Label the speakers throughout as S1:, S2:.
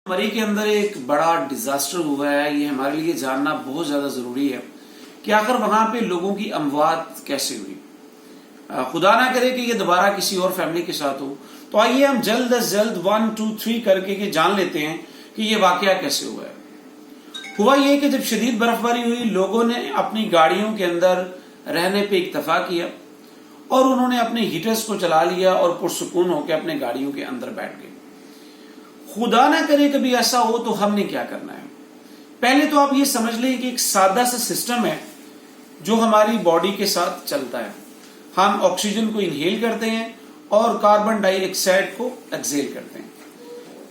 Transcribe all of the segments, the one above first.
S1: मरी के अंदर एक बड़ा डिजास्टर हुआ है। ये हमारे लिए जानना बहुत ज्यादा जरूरी है कि आखिर वहां पे लोगों की अमवात कैसे हुई। खुदा ना करे कि ये दोबारा किसी और फैमिली के साथ हो। तो आइए हम जल्द अज जल्द 1 2 3 करके के जान लेते हैं कि ये वाकया कैसे हुआ है। हुआ ये कि जब शदीद बर्फबारी हुई, लोगों ने अपनी गाड़ियों के अंदर रहने पे इत्तफा किया और उन्होंने अपने हीटर्स को चला लिया और पुरसुकून होकर अपने गाड़ियों के अंदर बैठ गए। खुदा ना करे कभी ऐसा हो तो हमने क्या करना है। पहले तो आप ये समझ लें कि एक सादा सा सिस्टम है जो हमारी बॉडी के साथ चलता है। हम ऑक्सीजन को इनहेल करते हैं और कार्बन डाइऑक्साइड को एक्सहेल करते हैं।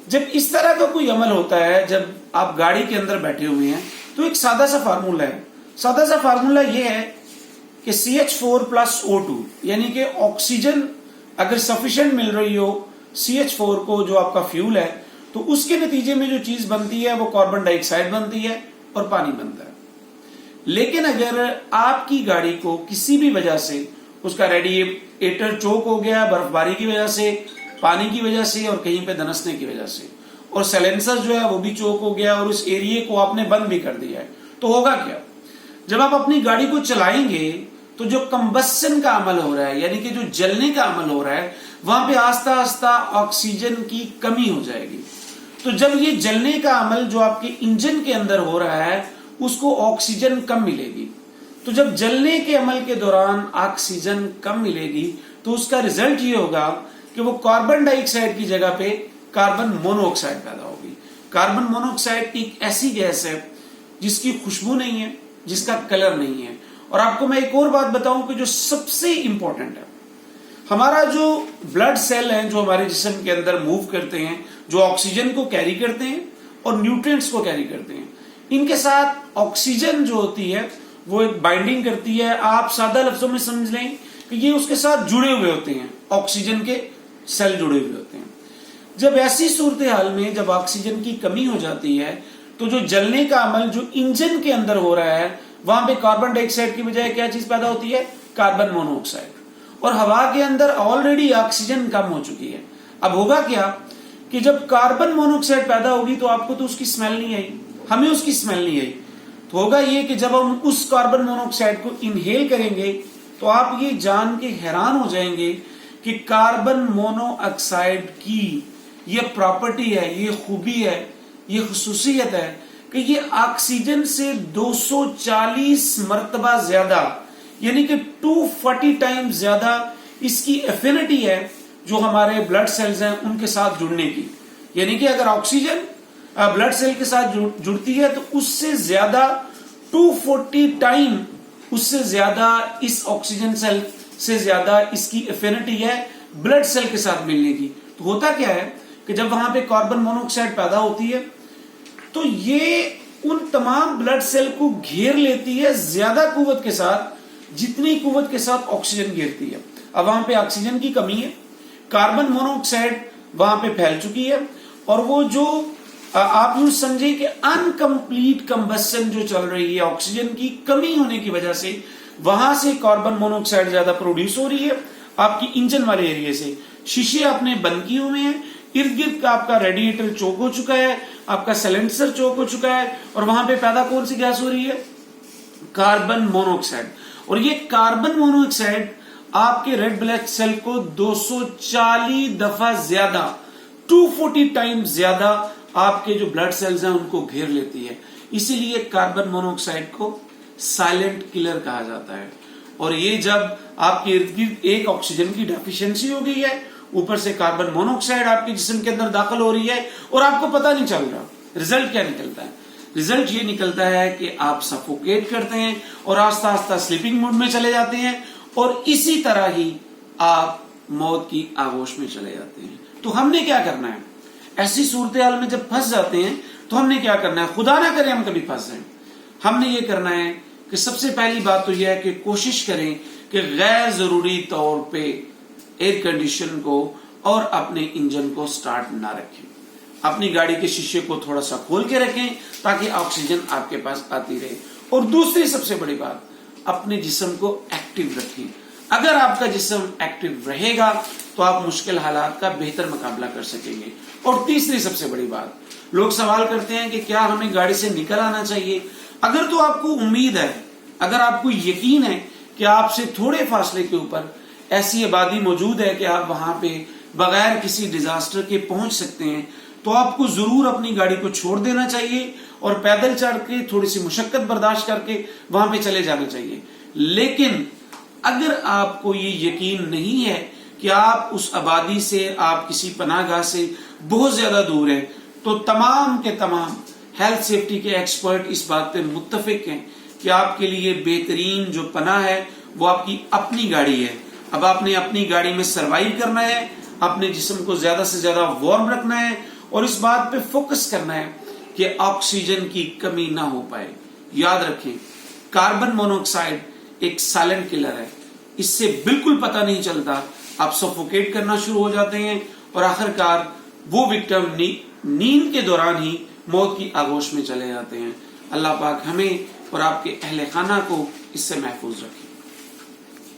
S1: जब इस तरह का कोई अमल होता है, जब आप गाड़ी के अंदर बैठे हुए हैं, तो एक सादा सा फार्मूला है। सादा सा फार्मूला ये है कि CH4 + O2 यानी कि ऑक्सीजन अगर सफिशिएंट मिल रही हो CH4 को, जो आपका फ्यूल है, तो उसके नतीजे में जो चीज बनती है वो कार्बन डाइऑक्साइड बनती है और पानी बनता है। लेकिन अगर आपकी गाड़ी को किसी भी वजह से उसका रेडिएटर चोक हो गया, बर्फबारी की वजह से, पानी की वजह से और कहीं पे धनसने की वजह से, और साइलेंसर जो है वो भी चोक हो गया और उस एरिया को आपने बंद भी कर दिया है, तो होगा क्या। जब आप अपनी गाड़ी को चलाएंगे तो जो कंबस्शन का अमल हो रहा है, यानी कि जो जलने का अमल हो रहा है, वहां पे आस्ता आस्ता ऑक्सीजन की कमी हो जाएगी। तो जब ये जलने का अमल जो आपके इंजन के अंदर हो रहा है, उसको ऑक्सीजन कम मिलेगी। तो जब जलने के अमल के दौरान ऑक्सीजन कम मिलेगी तो उसका रिजल्ट ये होगा कि वो कार्बन डाइऑक्साइड की जगह पे कार्बन मोनोऑक्साइड पैदा होगी। कार्बन मोनोऑक्साइड एक ऐसी गैस है जिसकी खुशबू नहीं है, जिसका कलर नहीं है। और आपको मैं एक और बात बताऊं कि जो सबसे इंपॉर्टेंट है, हमारा जो ब्लड सेल है जो हमारे जिस्म के अंदर मूव करते हैं, जो ऑक्सीजन को कैरी करते हैं और न्यूट्रिएंट्स को कैरी करते हैं, इनके साथ ऑक्सीजन जो होती है वो एक बाइंडिंग करती है। आप सादा लफ्जों में समझ लें कि ये उसके साथ जुड़े हुए होते हैं, ऑक्सीजन के सेल जुड़े हुए होते हैं। जब ऐसी सूरत हाल में जब ऑक्सीजन की कमी हो जाती है तो जो जलने का अमल जो इंजन के अंदर हो रहा है, वहां पे कार्बन डाइऑक्साइड की बजाय क्या चीज पैदा होती है, कार्बन मोनोऑक्साइड। और हवा के अंदर ऑलरेडी ऑक्सीजन कम हो चुकी है। अब होगा क्या कि जब कार्बन मोनोऑक्साइड पैदा होगी तो आपको तो उसकी स्मेल नहीं आई, हमें उसकी स्मेल नहीं आई। तो होगा ये कि जब हम उस कार्बन मोनोऑक्साइड को इनहेल करेंगे तो आप ये जान के हैरान हो जाएंगे कि कार्बन मोनोऑक्साइड की ये प्रॉपर्टी है, ये खूबी है, ये खुसूसियत है कि ये ऑक्सीजन से 240 मर्तबा ज्यादा, यानी कि 240 टाइम्स ज्यादा इसकी एफिनिटी है जो हमारे ब्लड सेल्स हैं उनके साथ जुड़ने की। यानी कि अगर ऑक्सीजन ब्लड सेल के साथ जुड़ती है तो उससे ज्यादा 240 टाइम, उससे ज्यादा इस ऑक्सीजन सेल से ज्यादा इसकी एफिनिटी है ब्लड सेल के साथ मिलने की। तो होता क्या है कि जब वहां पे कार्बन मोनोऑक्साइड पैदा होती है तो ये उन तमाम ब्लड सेल को घेर लेती है ज्यादा कुव्वत के साथ, जितनी कुव्वत के साथ ऑक्सीजन घेरती है। अब वहां पे ऑक्सीजन की कमी है, कार्बन मोनोऑक्साइड वहां पे फैल चुकी है, और वो जो आप यूं समझे कि अनकंप्लीट कंबस्शन जो चल रही है ऑक्सीजन की कमी होने की वजह से, वहां से कार्बन मोनोऑक्साइड ज्यादा प्रोड्यूस हो रही है आपकी इंजन वाले एरिया से। शीशे आपने बंद किए हुए हैं, इर्द गिर्द का आपका रेडिएटर चोक हो चुका है, आपका साइलेंसर चोक हो चुका है, और वहां पे पैदा कौन सी गैस हो रही है, कार्बन मोनोऑक्साइड। और ये कार्बन मोनोऑक्साइड आपके रेड ब्लड सेल को 240 दफा ज्यादा, 240 टाइम्स ज्यादा आपके जो ब्लड सेल्स हैं उनको घेर लेती है। इसीलिए कार्बन मोनोऑक्साइड को साइलेंट किलर कहा जाता है। और ये जब आपके इर्द गिर्द एक ऑक्सीजन की डेफिशिएंसी हो गई है, ऊपर से कार्बन मोनोऑक्साइड आपके जिस्म के अंदर दाखिल हो रही है और आपको पता नहीं चल रहा, रिजल्ट क्या निकलता है। रिजल्ट ये निकलता है कि आप सफोकेट करते हैं और आस्ता आस्ता स्लीपिंग मोड में चले जाते हैं, और इसी तरह ही आप मौत की आगोश में चले जाते हैं। तो हमने क्या करना है ऐसी सूरत हाल में जब फंस जाते हैं, तो हमने क्या करना है, खुदा ना करे हम कभी फंस जाएं। हमने ये करना है कि सबसे पहली बात तो यह है कि कोशिश करें कि गैर जरूरी तौर पे एयर कंडीशन को और अपने इंजन को स्टार्ट ना रखें। अपनी गाड़ी के शीशे को थोड़ा सा खोल के रखें ताकि ऑक्सीजन आपके पास आती रहे। और दूसरी सबसे बड़ी बात, अपने जिस्म को एक्टिव रखें, اگر آپ کا جسم ایکٹیو رہے گا تو آپ مشکل حالات کا بہتر مقابلہ کر سکیں گے. اور تیسری سب سے بڑی بات، لوگ سوال کرتے ہیں کہ کیا ہمیں گاڑی سے نکل آنا چاہیے؟ اگر تو آپ کو امید ہے، اگر آپ کو یقین ہے کہ آپ سے تھوڑے فاصلے کے اوپر ایسی آبادی موجود ہے کہ آپ وہاں پہ بغیر کسی ڈیزاسٹر کے پہنچ سکتے ہیں، تو آپ کو ضرور اپنی گاڑی کو چھوڑ دینا چاہیے اور پیدل چڑھ کے تھوڑی سی مشقت برداشت کر کے وہاں پہ چلے جانا چاہیے. لیکن اگر آپ کو یہ یقین نہیں ہے کہ آپ اس آبادی سے، آپ کسی پناہ گاہ سے بہت زیادہ دور ہیں، تو تمام کے تمام ہیلتھ سیفٹی کے ایکسپرٹ اس بات پہ متفق ہیں کہ آپ کے لیے بہترین جو پناہ ہے وہ آپ کی اپنی گاڑی ہے. اب آپ نے اپنی گاڑی میں سروائیو کرنا ہے، اپنے جسم کو زیادہ سے زیادہ وارم رکھنا ہے اور اس بات پہ فوکس کرنا ہے کہ آکسیجن کی کمی نہ ہو پائے. یاد رکھیں، کاربن مونوکسائڈ ایک سائلنٹ کلر ہے، اس سے بالکل پتہ نہیں چلتا، آپ سفوکیٹ کرنا شروع ہو جاتے ہیں اور آخرکار وہ وکٹم نیند کے دوران ہی موت کی آغوش میں چلے جاتے ہیں. اللہ پاک ہمیں اور آپ کے اہل خانہ کو اس سے محفوظ رکھے.